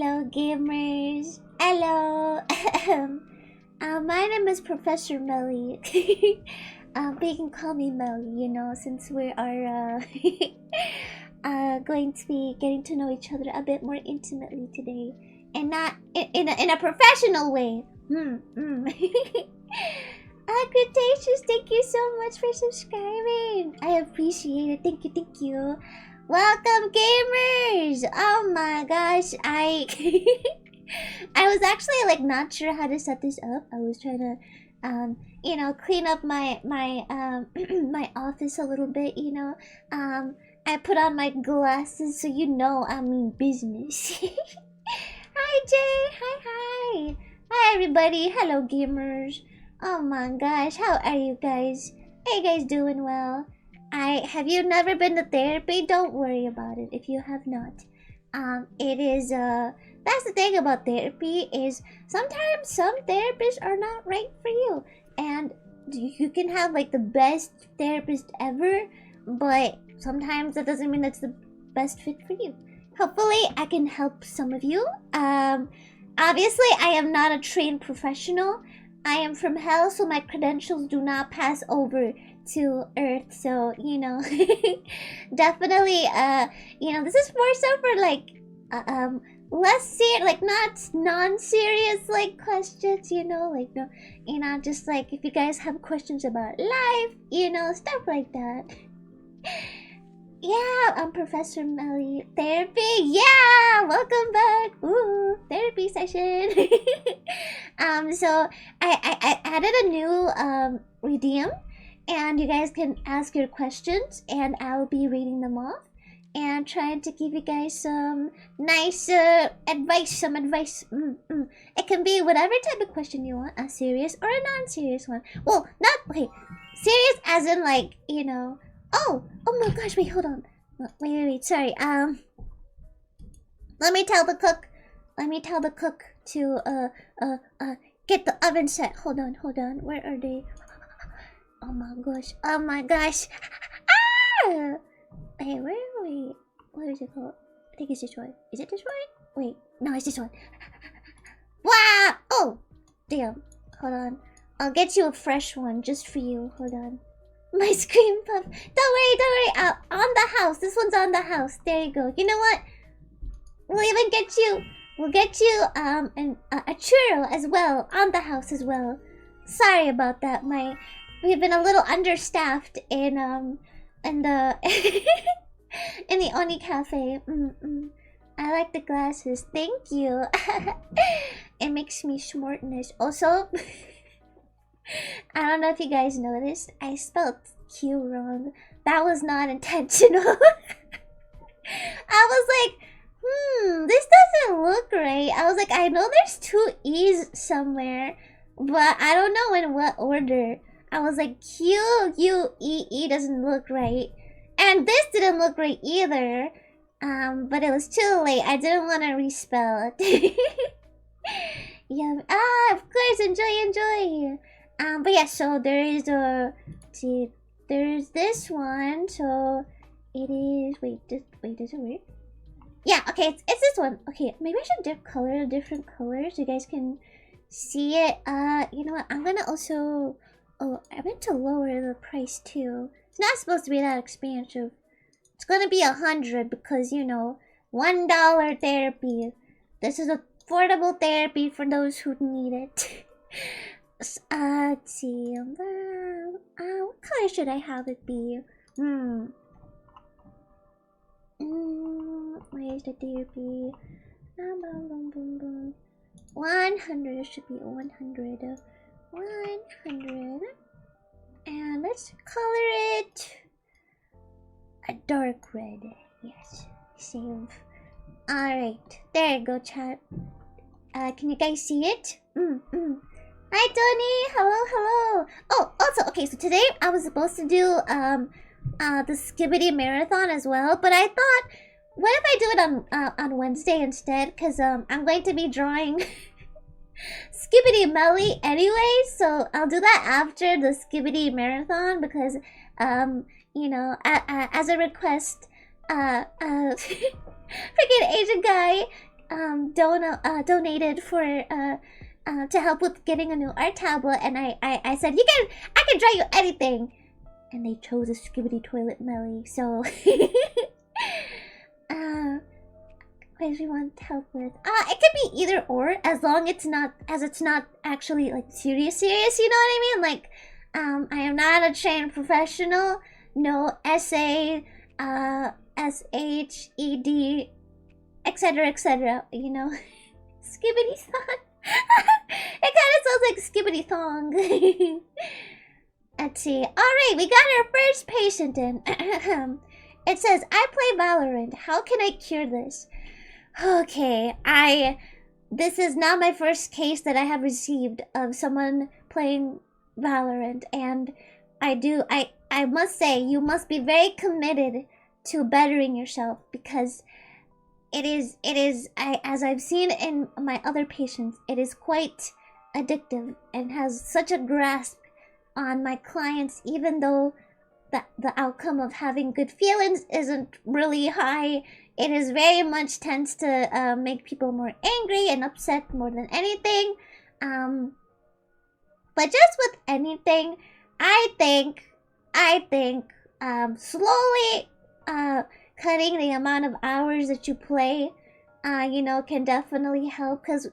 Hello, gamers. Hello. My name is Professor Melly. But you can call me Melly, you know, since we are going to be getting to know each other a bit more intimately today, and not in a professional way. Cretaceous, thank you so much for subscribing. I appreciate it. Thank you. Welcome, gamers! Oh my gosh, I was actually like not sure how to set this up. I was trying to you know, clean up my my office a little bit, you know. I put on my glasses so you know I mean business. Hi Jay, hi. Hi everybody, hello gamers. Oh my gosh, how are you guys? Are you guys doing well? Have you never been to therapy? Don't worry about it if you have not. It is that's the thing about therapy is sometimes some therapists are not right for you, and you can have like the best therapist ever, but sometimes that doesn't mean that's the best fit for you. Hopefully I can help some of you. Obviously I am not a trained professional. I am from hell, so my credentials do not pass over to Earth, so you know. Definitely you know, this is more so for like less serious, like not non-serious like questions, you know, like no, you know, just like if you guys have questions about life, you know, stuff like that. Yeah, I'm Professor Melly. Therapy, yeah, welcome back. Ooh, therapy session. So I added a new redeem, and you guys can ask your questions, and I'll be reading them off and trying to give you guys some nice advice. Some advice. It can be whatever type of question you want, a serious or a non-serious one. Well, not okay, serious as in like, you know. Oh my gosh! Wait, hold on. Wait. Sorry. Let me tell the cook. To get the oven set. Hold on. Where are they? Oh my gosh. Ah! Hey, where are we? What is it called? I think it's this one. Is it this one? Wait, no, it's this one. Wow! Oh, damn. Hold on. I'll get you a fresh one just for you. Hold on. My scream puff. Don't worry. On the house. This one's on the house. There you go. You know what? We'll even get you. We'll get you a churro as well on the house as well. Sorry about that. We've been a little understaffed in the in the Oni Cafe. I like the glasses. Thank you. It makes me smartness. Also. I don't know if you guys noticed, I spelled Q wrong. That was not intentional. I was like, this doesn't look right. I was like, I know there's two E's somewhere, but I don't know in what order. I was like, Q-U-E-E doesn't look right. And this didn't look right either. But it was too late. I didn't want to respell it. Yeah, of course, enjoy. But yeah, so there is there's this one, so it is, wait, does it work? Yeah, okay, it's this one. Okay, maybe I should color a different color so you guys can see it. You know what, I'm gonna also, I meant to lower the price too. It's not supposed to be that expensive. It's gonna be 100 because, you know, $1 therapy. This is affordable therapy for those who need it. Let's see. What color should I have it be? Where's the therapy? 100 should be 100. 100. And let's color it a dark red. Yes. Save. Alright. There you go, chat. Can you guys see it? Hi Tony! Hello! Oh, also, okay, so today I was supposed to do the Skibbity Marathon as well, but I thought, what if I do it on Wednesday instead? Because I'm going to be drawing Skibbity Melly anyway, so I'll do that after the Skibbity Marathon because you know, as a request, freaking Asian guy donated for to help with getting a new art tablet, and I said I can draw you anything, and they chose a Skibidi Toilet Melly. So what do you want help with? It could be either or, as long it's not actually like serious. You know what I mean? Like, I am not a trained professional. No SA, SHED, etc. You know, Skibbity thong. It kind of sounds like Skibbity thong. Let's see. All right, we got our first patient in. It says, "I play Valorant. How can I cure this?" Okay, this is not my first case that I have received of someone playing Valorant, and I must say, you must be very committed to bettering yourself, because it is as I've seen in my other patients, it is quite addictive and has such a grasp on my clients, even though the outcome of having good feelings isn't really high. It is very much tends to make people more angry and upset more than anything. But just with anything, I think slowly cutting the amount of hours that you play, can definitely help. Because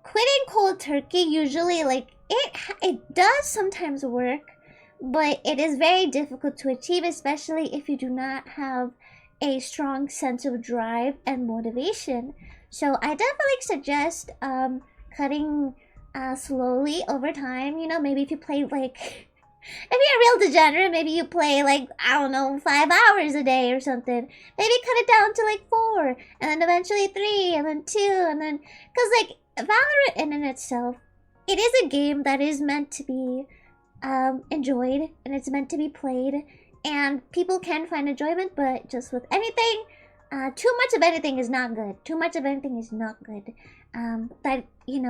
quitting cold turkey usually, like, it does sometimes work, but it is very difficult to achieve, especially if you do not have a strong sense of drive and motivation. So I definitely suggest cutting slowly over time. Maybe if you play like if you're a real degenerate, maybe you play like, I don't know, 5 hours a day or something. Maybe cut it down to like 4, and then eventually 3, and then 2, and then, because like Valorant in itself, it is a game that is meant to be enjoyed, and it's meant to be played, and people can find enjoyment. But just with anything, too much of anything is not good. Too much of anything is not good.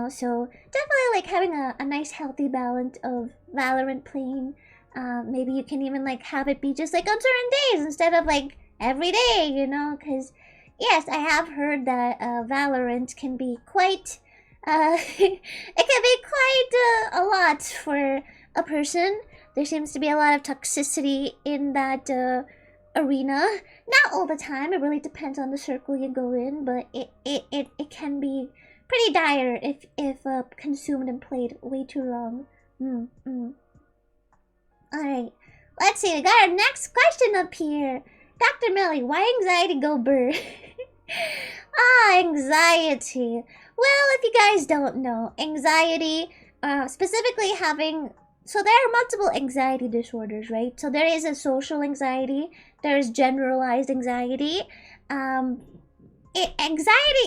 So definitely like having a nice healthy balance of Valorant playing. Maybe you can even like have it be just like on certain days instead of like every day, because yes, I have heard that Valorant can be quite it can be quite a lot for a person. There seems to be a lot of toxicity in that arena. Not all the time. It really depends on the circle you go in, but it can be pretty dire if consumed and played way too long. Alright, let's see. We got our next question up here. Dr. Melly, why anxiety go burr? Anxiety. Well, if you guys don't know, anxiety, specifically having... So there are multiple anxiety disorders, right? So there is a social anxiety. There is generalized anxiety. Anxiety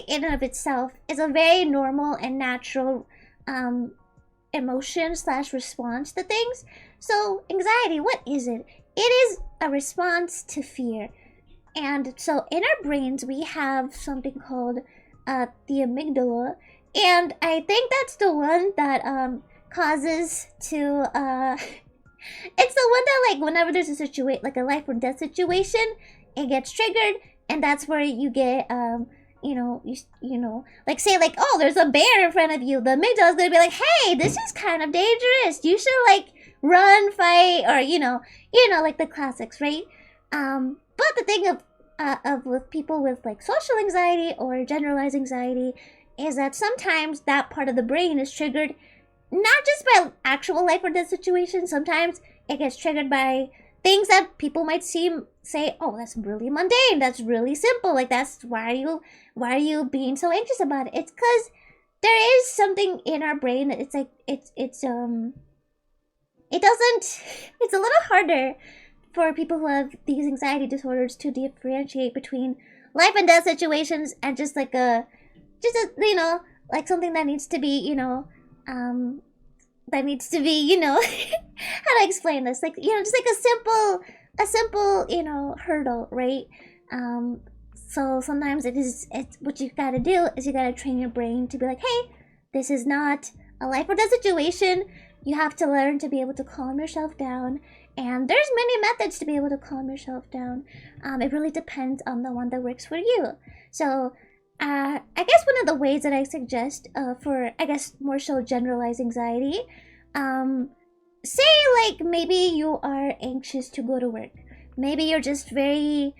in and of itself is a very normal and natural emotion / response to things. So anxiety, what is it? It is a response to fear. And so in our brains, we have something called the amygdala. And I think that's the one that causes to it's the one that, like, whenever there's a situation like a life or death situation, it gets triggered, and that's where you get like, say like, oh, there's a bear in front of you. The amygdala is gonna be like, hey, this is kind of dangerous, you should like run, fight, or like the classics, right? But the thing of with people with like social anxiety or generalized anxiety is that sometimes that part of the brain is triggered not just by actual life or death situations. Sometimes it gets triggered by things that people might say, oh, that's really mundane, that's really simple, like that's why are you being so anxious about it? It's because there is something in our brain that it's like it's a little harder for people who have these anxiety disorders to differentiate between life and death situations and just like like something that needs to be how to explain this, like, just like a simple hurdle, right? So sometimes it's what you gotta do is you gotta train your brain to be like, hey, this is not a life or death situation. You have to learn to be able to calm yourself down, and there's many methods to be able to calm yourself down. It really depends on the one that works for you. So I guess one of the ways that I suggest for, I guess, more so generalized anxiety, say like maybe you are anxious to go to work. Maybe you're just very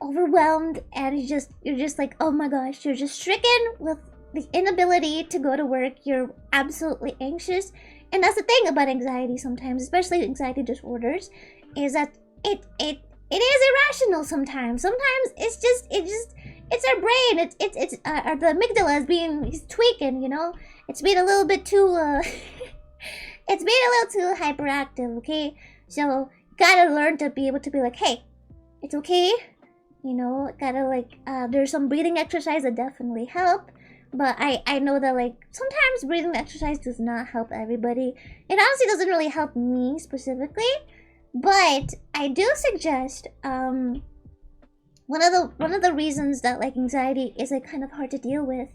overwhelmed and you're just like, oh my gosh, you're just stricken with the inability to go to work. You're absolutely anxious. And that's the thing about anxiety sometimes, especially anxiety disorders, is that it is irrational sometimes. Sometimes it's our brain. It's the amygdala is he's tweaking, you know? It's being a little bit too it's being a little too hyperactive, okay? So gotta learn to be able to be like, hey, it's okay. You know, gotta like there's some breathing exercise that definitely help. But I know that like sometimes breathing exercise does not help everybody. It honestly doesn't really help me specifically. But I do suggest one of the reasons that like anxiety is like kind of hard to deal with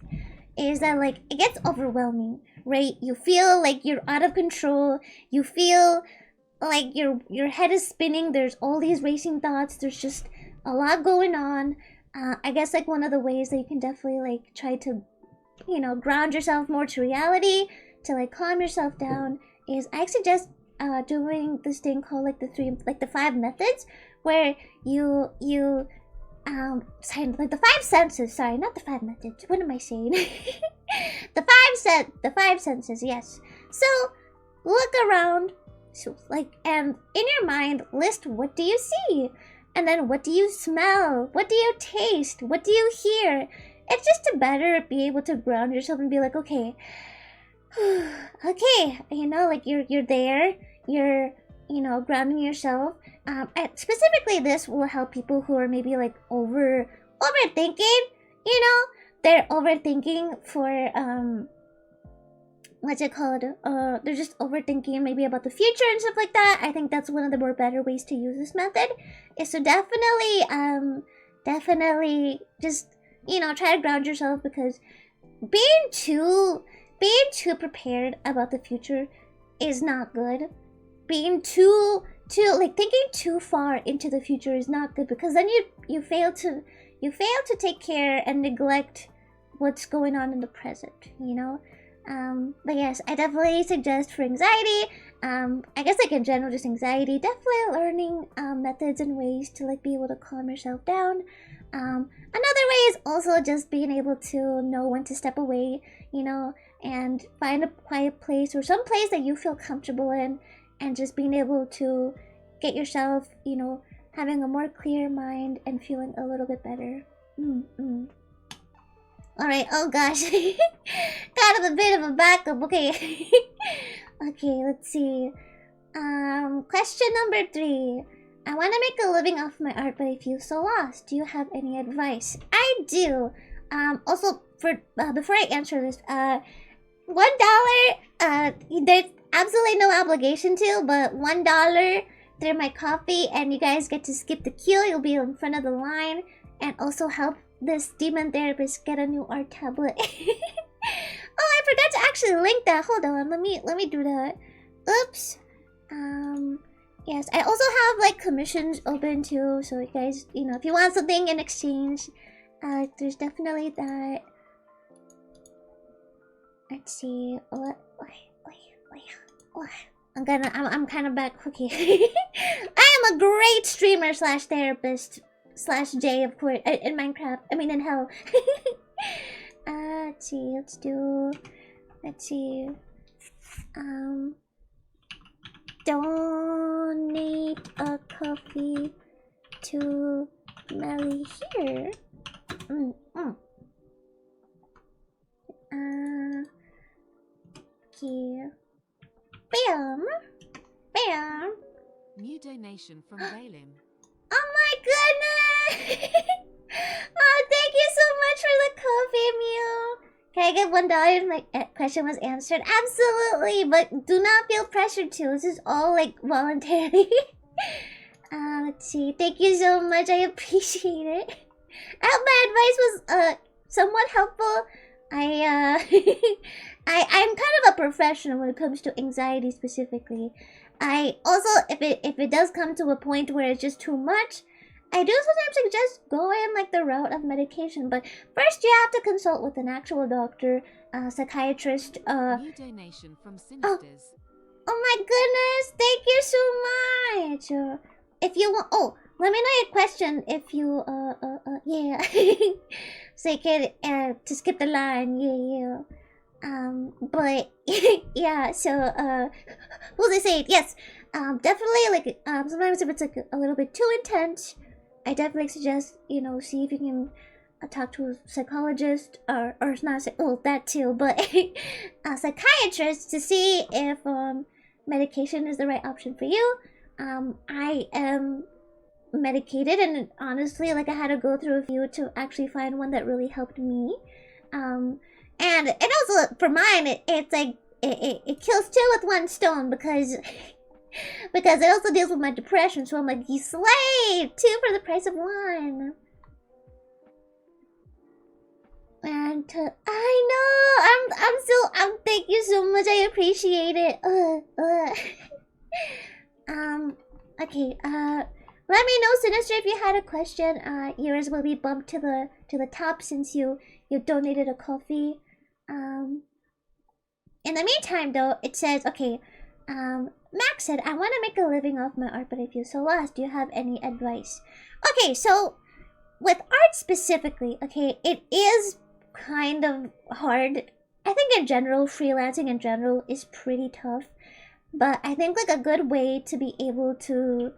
is that like it gets overwhelming, right? You feel like you're out of control. You feel like your head is spinning. There's all these racing thoughts. There's just a lot going on. I guess like one of the ways that you can definitely like try to, you know, ground yourself more to reality, to like calm yourself down, is I suggest doing this thing called like the 5 methods, where you sorry, like the 5 senses. Sorry, not the 5 methods. What am I saying? the 5 senses. Yes. So look around. So like, and in your mind, list what do you see, and then what do you smell, what do you taste, what do you hear. It's just to better be able to ground yourself and be like, okay, okay, you know, like you're there, you're, you know, grounding yourself. And specifically, this will help people who are maybe like overthinking. You know, they're overthinking for what's it called? They're just overthinking maybe about the future and stuff like that. I think that's one of the more better ways to use this method. Is to definitely just, you know, try to ground yourself, because being too prepared about the future is not good. Being too like thinking too far into the future is not good, because then you fail to take care and neglect what's going on in the present, you know. But yes, I definitely suggest for anxiety, I guess like in general just anxiety, definitely learning methods and ways to like be able to calm yourself down. Another way is also just being able to know when to step away, you know, and find a quiet place or some place that you feel comfortable in, and just being able to get yourself, you know, having a more clear mind and feeling a little bit better. Alright, oh gosh. Got a bit of a backup, okay. Okay, let's see. Question number 3. I want to make a living off my art, but I feel so lost. Do you have any advice? I do. Also, for before I answer this, $1, there's absolutely no obligation to, but $1 through my Kofi, and you guys get to skip the queue. You'll be in front of the line, and also help this demon therapist get a new art tablet. Oh, I forgot to actually link that. Hold on, let me do that. Oops. Yes, I also have like commissions open too, so you guys, you know, if you want something in exchange, there's definitely that. Let's see. What? I'm kind of back. Okay. I am a great streamer slash therapist slash J, of course, in Minecraft. I mean, in hell. Let's see. Let's see. Donate a coffee to Melly here. Okay. Bam! New donation from Valim. Oh my goodness! Oh, thank you so much for the coffee, Mew. Can I get $1 if my question was answered? Absolutely, but do not feel pressured to. This is all like voluntary. Let's see. Thank you so much. I appreciate it. I hope my advice was somewhat helpful. I'm kind of a professional when it comes to anxiety specifically. I also, if it does come to a point where it's just too much, I do sometimes suggest going like the route of medication, but first you have to consult with an actual doctor, psychiatrist. New donation from Sinisters. Oh my goodness! Thank you so much. If you want, let me know your question. If you yeah, so you can to skip the line. Yeah. But yeah. So what was I saying? Yes. Definitely like sometimes if it's like a little bit too intense, I definitely suggest see if you can talk to a psychologist or not that too, but a psychiatrist to see if medication is the right option for you. I am medicated, and honestly, like I had to go through a few to actually find one that really helped me. And also for mine, it's like it kills two with one stone because because it also deals with my depression. So I'm like, you slay! Two for the price of one. And I know thank you so much. I appreciate it. Okay. Let me know, Sinister, if you had a question. Yours will be bumped to the top since you donated a coffee. In the meantime, though, it says okay. Max said, I want to make a living off my art, but I feel so lost. Do you have any advice? Okay, so with art specifically, okay, it is kind of hard. I think in general, freelancing in general is pretty tough. But I think like a good way to be able to,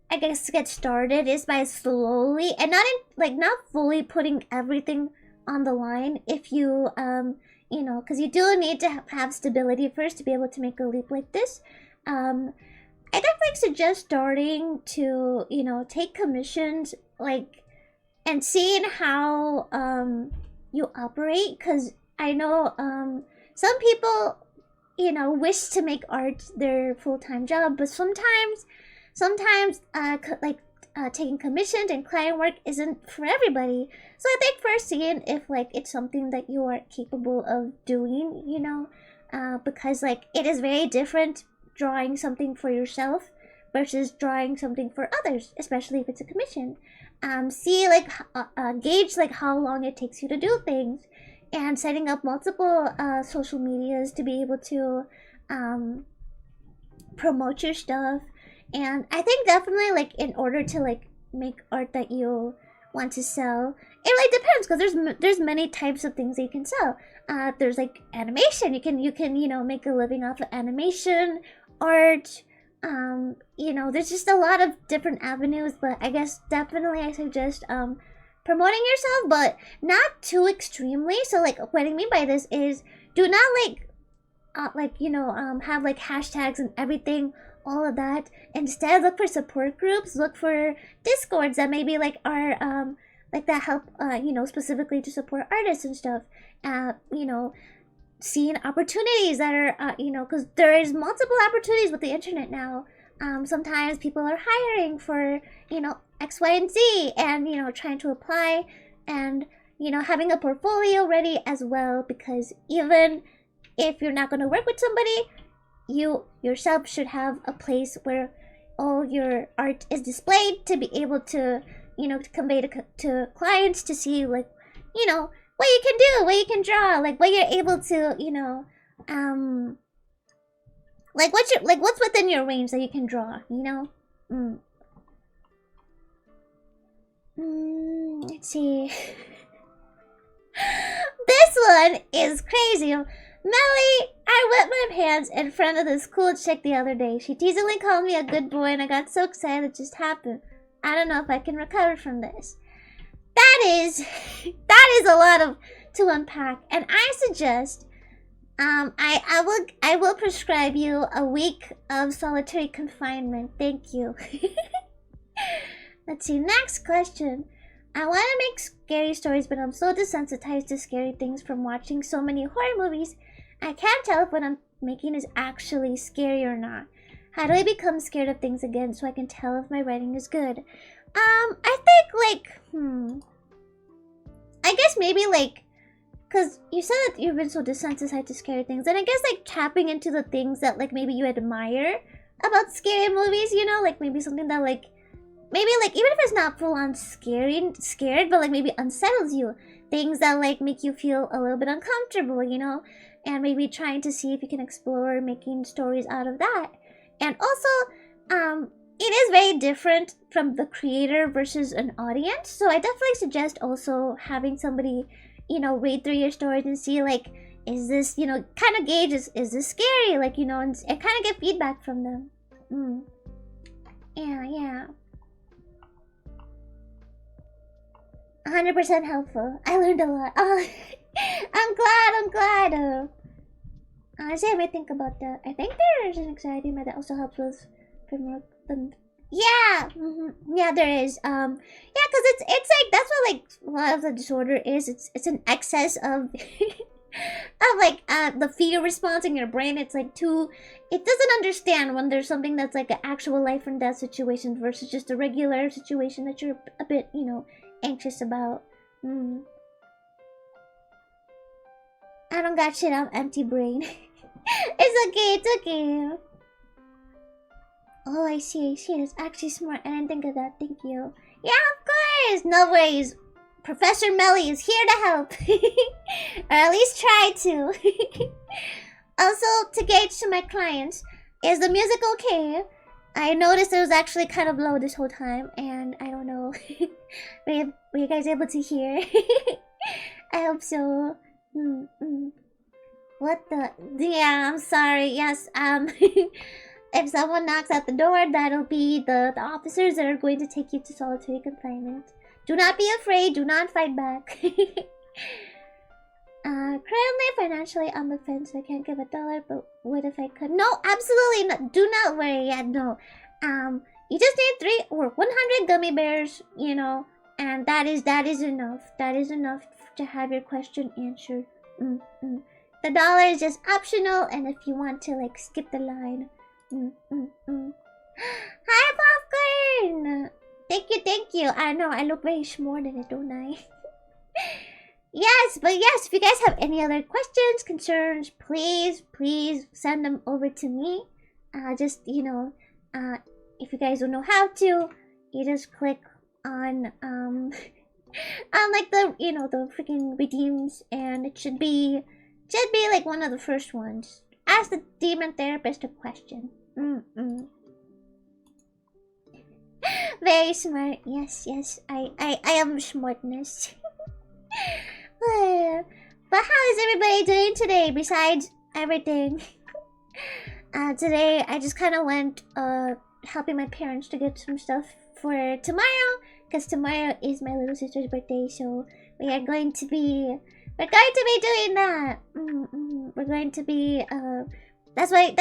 I guess, get started is by slowly and not fully putting everything on the line. If you because you do need to have stability first to be able to make a leap like this. I definitely suggest starting to take commissions and seeing how you operate, because I know some people wish to make art their full-time job, but sometimes taking commissions and client work isn't for everybody. So I think first seeing if it's something that you are capable of doing, because it is very different drawing something for yourself versus drawing something for others, especially if it's a commission. See gauge how long it takes you to do things, and setting up multiple social medias to be able to promote your stuff. And I think definitely in order to make art that you want to sell, it depends, because there's many types of things that you can sell. There's animation. You can make a living off of animation, art. There's just a lot of different avenues, but I guess definitely I suggest promoting yourself, but not too extremely. So what I mean by this is, do not have hashtags and everything, all of that. Instead, look for support groups, look for discords that maybe are that help specifically to support artists and stuff. Seeing opportunities that are because there is multiple opportunities with the internet now. Sometimes people are hiring for X, Y, and Z, and trying to apply, and having a portfolio ready as well, because even if you're not going to work with somebody, you yourself should have a place where all your art is displayed to be able to to convey to clients, to see what you can do, what you can draw, what you're able to what's within your range that you can draw, let's see. This one is crazy. Melly, I wet my pants in front of this cool chick the other day. She teasingly called me a good boy, and I got so excited it just happened. I don't know if I can recover from this. That is a lot to unpack, and I suggest I will prescribe you a week of solitary confinement. Thank you. Let's see, next question. I want to make scary stories, but I'm so desensitized to scary things from watching so many horror movies. I can't tell if what I'm making is actually scary or not. How do I become scared of things again so I can tell if my writing is good? I think I guess maybe because you said that you've been so desensitized to scary things, and I guess tapping into the things that maybe you admire about scary movies, maybe something that maybe like even if it's not full on scared, but like maybe unsettles you. Things that like make you feel a little bit uncomfortable, you know, and maybe trying to see if you can explore making stories out of that. And also, it is very different from the creator versus an audience. So I definitely suggest also having somebody, you know, read through your stories and see like, is this, you know, kind of gauge is this scary, like, you know, and kind of get feedback from them. Yeah. 100% helpful. I learned a lot. Oh, I'm glad. Honestly, I might think about that. I think there's an anxiety med that also helps with yeah, yeah, there is. Yeah, because it's like that's what like a lot of the disorder is. It's an excess of of like the fear response in your brain. It's like it doesn't understand when there's something that's like an actual life and death situation versus just a regular situation that you're a bit, you know, anxious about. I don't got shit. I'm empty brain. It's okay. Oh, I see. That's actually smart. I didn't think of that. Thank you. Yeah, of course. No worries. Professor Melly is here to help. Or at least try to. Also, to gauge to my clients, is the music okay? I noticed it was actually kind of low this whole time, and I don't know. Were you guys able to hear? I hope so. What the? Yeah, I'm sorry. Yes, if someone knocks at the door, that'll be the officers that are going to take you to solitary confinement. Do not be afraid. Do not fight back. Currently financially on the fence. I can't give $1, but what if I could? No, absolutely not. Do not worry. Yeah, no. You just need 3 or 100 gummy bears, you know, and that is enough. That is enough to have your question answered. The $1 is just optional, and if you want to like skip the line. Hi, Popcorn! Thank you. I know, I look very smart in it, don't I? Yes, if you guys have any other questions, concerns, please send them over to me. Just, you know, if you guys don't know how to, you just click on, on like the, you know, the freaking redeems, and it should be like one of the first ones. Ask the demon therapist a question. Very smart. Yes. I am smartness. But how is everybody doing today besides everything? Today I just kind of went helping my parents to get some stuff for tomorrow, because tomorrow is my little sister's birthday, so we are going to be doing that. We're going to be that's why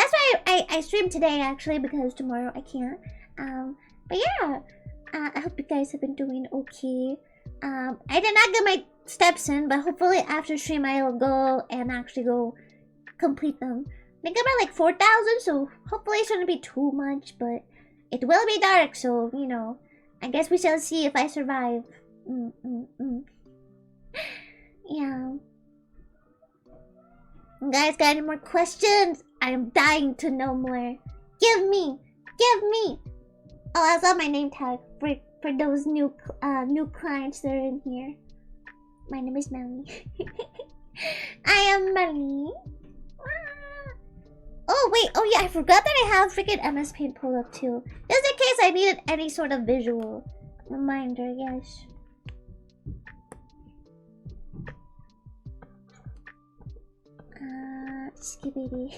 I streamed today, actually, because tomorrow I can't. But yeah, I hope you guys have been doing okay. I did not get my steps in, but hopefully after stream I'll go and actually go complete them. I think I'm at like 4,000, so hopefully it shouldn't be too much, but it will be dark, so, you know, I guess we shall see if I survive. Yeah. You guys got any more questions? I'm dying to know more. Give me! Oh, I saw my name tag for those new clients that are in here. My name is Melly. I am Melly. Oh wait, oh yeah, I forgot that I have freaking MS Paint pulled up too. Just in case I needed any sort of visual reminder, yes. Skibbity.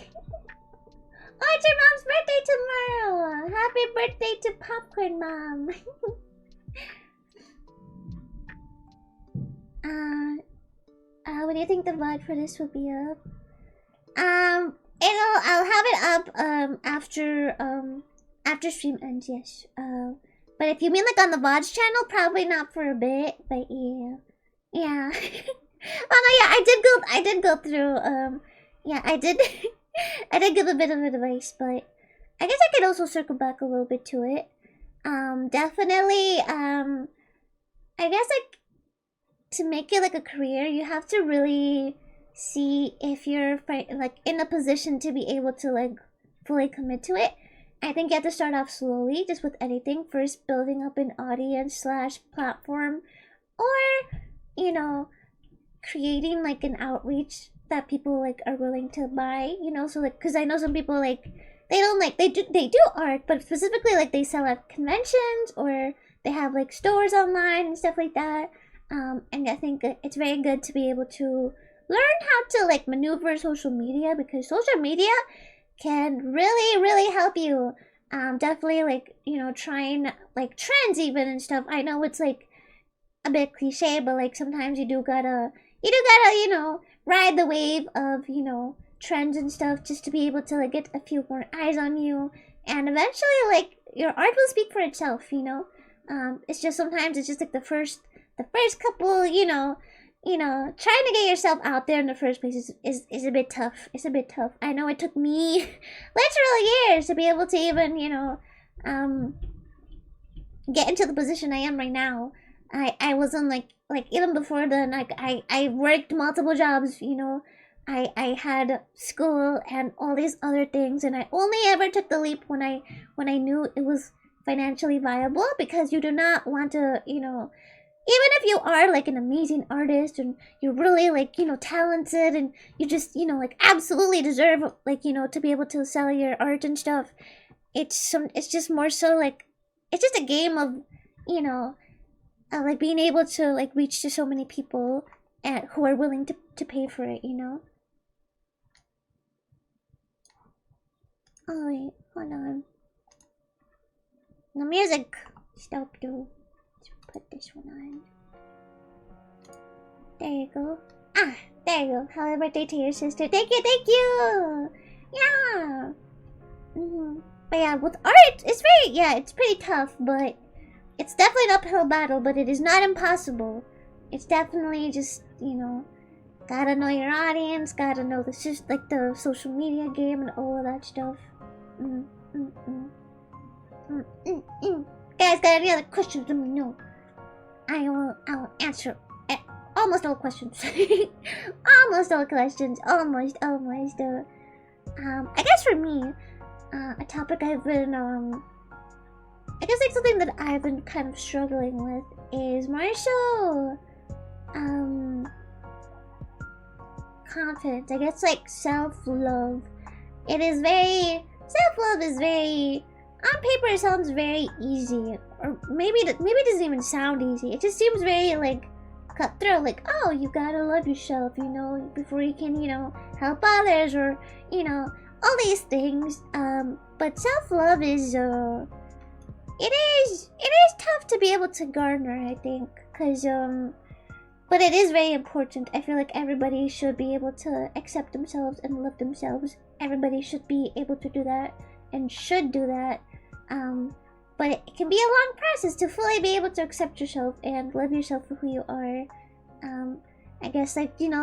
Oh, it's your mom's birthday tomorrow! Happy birthday to Popcorn Mom! When do you think the VOD for this will be up? I'll have it up after stream ends, yes. But if you mean like on the VOD's channel, probably not for a bit, but yeah. Yeah. Oh no, yeah, I did go through, yeah, I did I did give a bit of advice, but I guess I could also circle back a little bit to it. Definitely, I guess like to make it like a career, you have to really see if you're like in a position to be able to like fully commit to it. I think you have to start off slowly, just with anything. First, building up an audience slash platform, or you know, creating like an outreach that people like are willing to buy. You know, so like, because I know some people like they don't like they do art, but specifically like they sell at conventions or they have like stores online and stuff like that. And I think it's very good to be able to learn how to like maneuver social media, because social media can really help you. Definitely like, you know, trying like trends even and stuff. I know it's like a bit cliche, but like sometimes you do gotta, you know, ride the wave of, you know, trends and stuff just to be able to like get a few more eyes on you, and eventually like your art will speak for itself, you know. It's just sometimes it's just like the first couple, trying to get yourself out there in the first place is a bit tough. It's a bit tough. I know it took me literal years to be able to even, get into the position I am right now. I wasn't like even before then, like I worked multiple jobs, you know. I had school and all these other things, and I only ever took the leap when I knew it was financially viable, because you do not want to, you know, even if you are like an amazing artist and you're really like, you know, talented and you just, you know, like absolutely deserve like, you know, to be able to sell your art and stuff. It's just more so like it's just a game of, you know, like being able to like reach to so many people and who are willing to pay for it, you know. Oh wait, hold on. The music stopped too. Let's put this one on. There you go. Ah, there you go. Happy birthday to your sister. Thank you, thank you. Yeah. But yeah, with art, it's it's pretty tough, but it's definitely an uphill battle, but it is not impossible. It's definitely just, you know, gotta know your audience, gotta know the social media game and all of that stuff. Guys, got any other questions? Let me know. I will answer almost all questions. Almost all questions. Almost. I guess for me, a topic I've been I guess like something that I've been kind of struggling with is more so confidence. I guess like self-love. Self-love is very, on paper it sounds very easy, or maybe it doesn't even sound easy. It just seems very like cutthroat, like, oh, you gotta love yourself, you know, before you can, you know, help others, or, you know, all these things. But self-love is it is tough to be able to garner, I think, because but it is very important. I feel like everybody should be able to accept themselves and love themselves. Everybody should be able to do that and should do that. But it can be a long process to fully be able to accept yourself and love yourself for who you are. I guess, like, you know,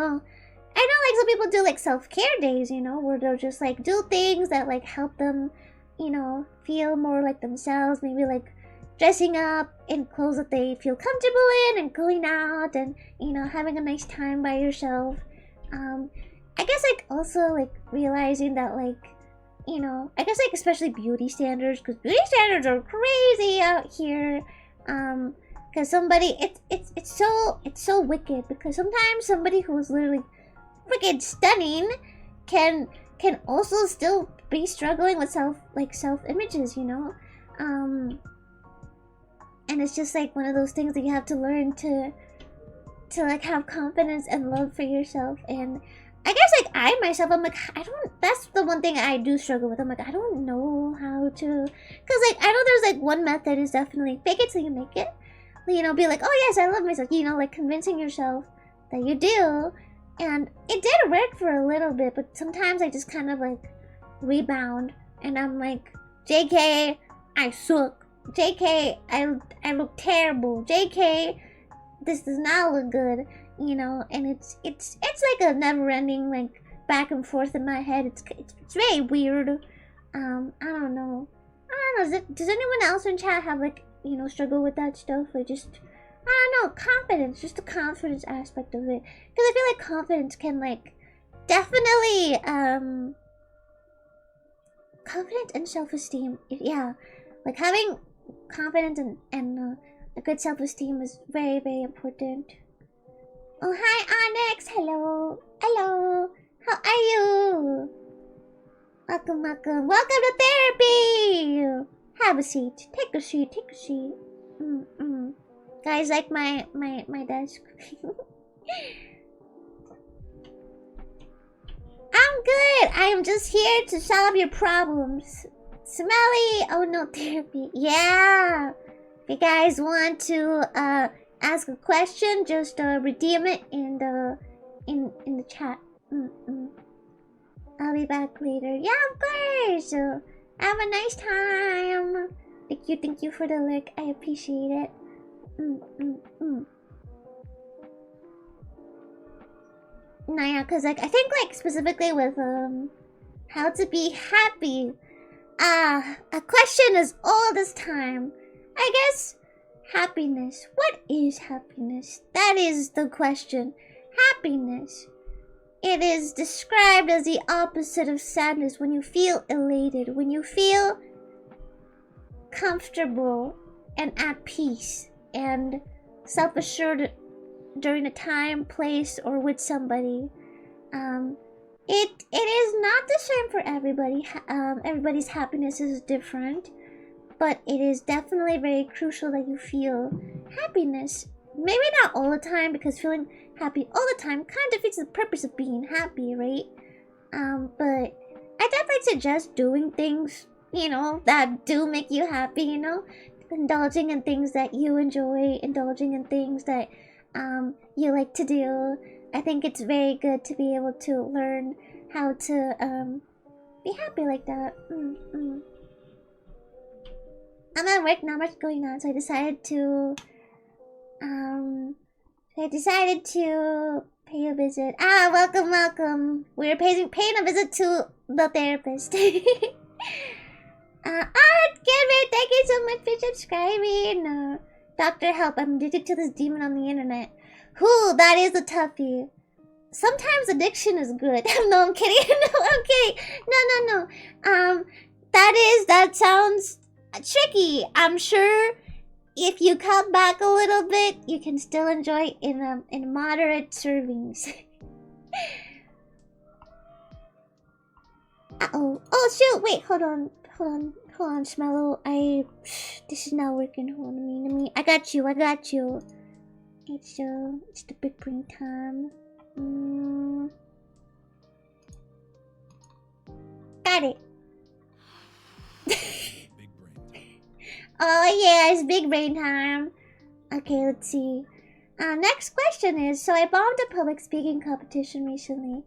I know like some people do like self-care days, you know, where they'll just like do things that like help them, you know, feel more like themselves. Maybe like dressing up in clothes that they feel comfortable in and going out and, you know, having a nice time by yourself. I guess like also like realizing that, like, you know, I guess like especially beauty standards, because beauty standards are crazy out here. Because somebody, it's so wicked, because sometimes somebody who is literally freaking stunning can also still be struggling with self images, you know. And it's just like one of those things that you have to learn to like have confidence and love for yourself. And I guess like I myself, I'm like, that's the one thing I do struggle with. I'm like, I don't know how to, because like I know there's like one method is definitely fake it till you make it. You know, be like, oh yes, I love myself, you know, like convincing yourself that you do. And it did work for a little bit, but sometimes I just kind of like rebound and I'm like, JK, I suck. JK, I look terrible. JK, this does not look good, you know. And it's like a never-ending like back and forth in my head. It's very weird. I don't know. Does anyone else in chat have like, you know, struggle with that stuff? Or just, I don't know, confidence, just the confidence aspect of it. Because I feel like confidence can like definitely confidence and self-esteem. Yeah, like having confidence and a good self-esteem is very, very important. Oh, hi, Onyx. Hello. Hello. How are you? Welcome, welcome. Welcome to therapy. Have a seat. Take a seat. Take a seat. Guys, like my desk. I'm good. I am just here to solve your problems. Smelly. Oh no, therapy. Yeah. If you guys want to ask a question, just redeem it in the chat. I'll be back later. Yeah, of course. Have a nice time. Thank you for the lurk. I appreciate it. No, yeah, cause like I think like specifically with how to be happy. A question is all this time. I guess happiness. What is happiness? That is the question. Happiness. It is described as the opposite of sadness, when you feel elated, when you feel comfortable and at peace and self-assured during a time, place, or with somebody. It is not the same for everybody. Everybody's happiness is different, but it is definitely very crucial that you feel happiness. Maybe not all the time, because feeling happy all the time kind of defeats the purpose of being happy, right? But I definitely suggest doing things, you know, that do make you happy, you know? Indulging in things that you enjoy, indulging in things that you like to do. I think it's very good to be able to learn how to be happy like that. I'm at work, not much going on, so I decided to pay a visit. Ah, welcome, welcome. We're paying a visit to the therapist. Kevin, thank you so much for subscribing. Doctor, help! I'm addicted to this demon on the internet. Whew, that is a toughie. Sometimes addiction is good. No, I'm kidding. No, I'm kidding. No. That sounds tricky. I'm sure if you cut back a little bit, you can still enjoy in moderate servings. Uh-oh. Oh, shoot. Wait, hold on, Smello. This is not working. Hold on, let me. I got you. It's the big brain time. Got it. Oh yeah, it's big brain time. Okay, let's see. Next question is, so I bombed a public speaking competition recently.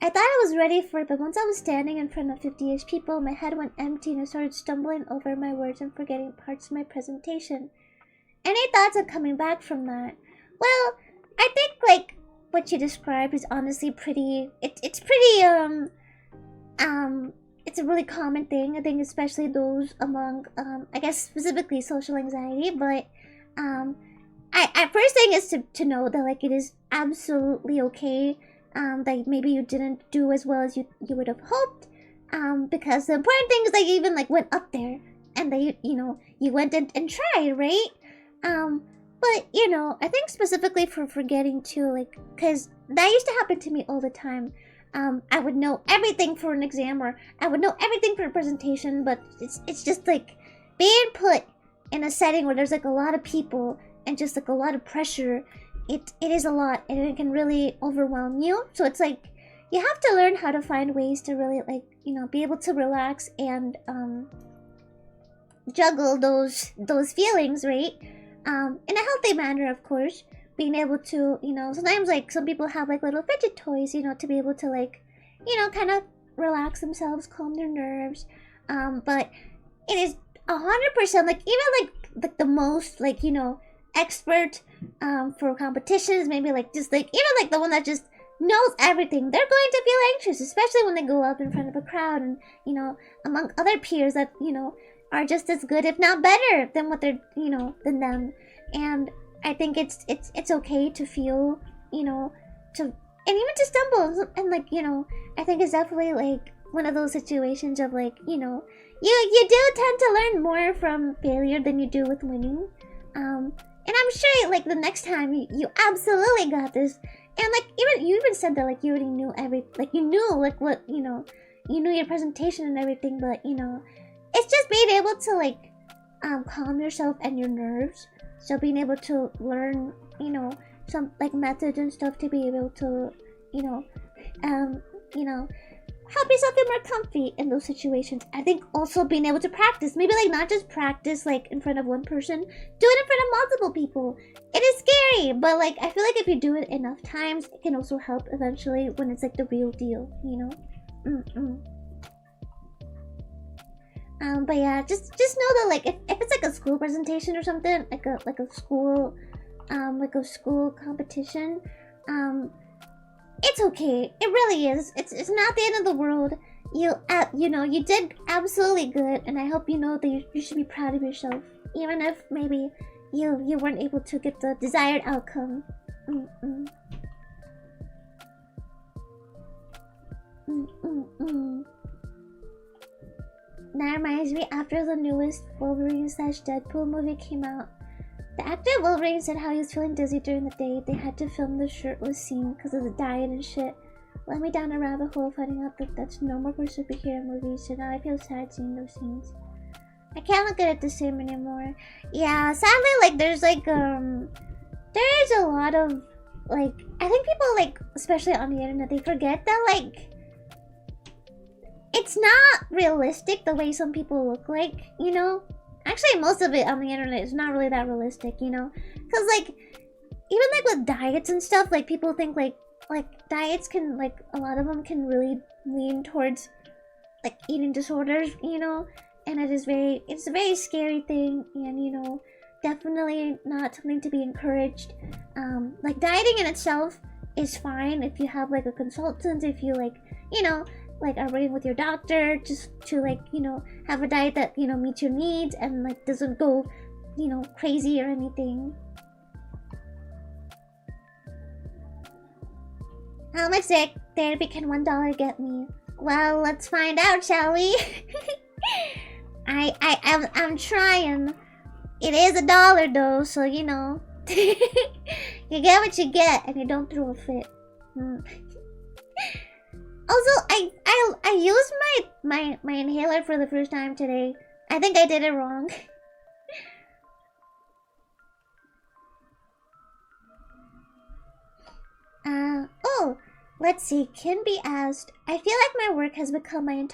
I thought I was ready for it, but once I was standing in front of 50-ish people, my head went empty and I started stumbling over my words and forgetting parts of my presentation. Any thoughts on coming back from that? Well, I think like what you described is honestly pretty. It's pretty it's a really common thing. I think especially those among I guess specifically social anxiety. But I first thing is to know that like it is absolutely okay. That maybe you didn't do as well as you would have hoped. Because the important thing is that you even like went up there and that you went and tried, right? But I think specifically for forgetting too, like, cause that used to happen to me all the time. I would know everything for an exam, or I would know everything for a presentation, but it's just like being put in a setting where there's like a lot of people and just like a lot of pressure. It is a lot, and it can really overwhelm you. So it's like you have to learn how to find ways to really like be able to relax and juggle those feelings, right? In a healthy manner, of course. Being able to, sometimes like some people have like little fidget toys, to be able to like, kind of relax themselves, calm their nerves. But it is 100% like even like the most like expert for competitions, maybe like just like even like the one that just knows everything, they're going to feel anxious, especially when they go up in front of a crowd and among other peers that are just as good, if not better, than what they're than them. And I think it's okay to feel and even to stumble and like I think it's definitely like one of those situations of like, you know, you do tend to learn more from failure than you do with winning. And I'm sure like the next time you absolutely got this. And like you even said that like you already knew you knew like what, you know, you knew your presentation and everything, but you know, it's just being able to like calm yourself and your nerves. So being able to learn, you know, some like methods and stuff to be able to, you know, help yourself get more comfy in those situations. I think also being able to practice, maybe like not just practice like in front of one person, do it in front of multiple people. It is scary, but like I feel like if you do it enough times, it can also help eventually when it's like the real deal, you know. But yeah, just know that like if it's like a school presentation or something, like a school competition, it's okay. It really is. It's not the end of the world. You know, you did absolutely good, and I hope you know that you should be proud of yourself, even if maybe you weren't able to get the desired outcome. That reminds me, after the newest Wolverine/Deadpool movie came out, the actor Wolverine said how he was feeling dizzy during the day. They had to film the shirtless scene because of the diet and shit. Led me down a rabbit hole finding out that that's normal for superhero movies, so now I feel sad seeing those scenes. I can't look at it the same anymore. Yeah, sadly, like, there's like, there is a lot of, like, I think people, like, especially on the internet, they forget that, like, it's not realistic the way some people look like, you know? Actually, most of it on the internet is not really that realistic, you know? Because, like, even, like, with diets and stuff, like, people think, like, diets can, like, a lot of them can really lean towards, like, eating disorders, you know? And it's a very scary thing, and, you know, definitely not something to be encouraged. Like, dieting in itself is fine if you have, like, a consultant, if you, like, you know, like are working with your doctor just to like, you know, have a diet that, you know, meets your needs and like doesn't go, you know, crazy or anything. How much therapy can $1 get me? Well, let's find out, shall we? I'm trying. It is $1 though, so you know. You get what you get and you don't throw a fit. Also, I used my inhaler for the first time today. I think I did it wrong. Oh, let's see. Can be asked. I feel like my work has become my entire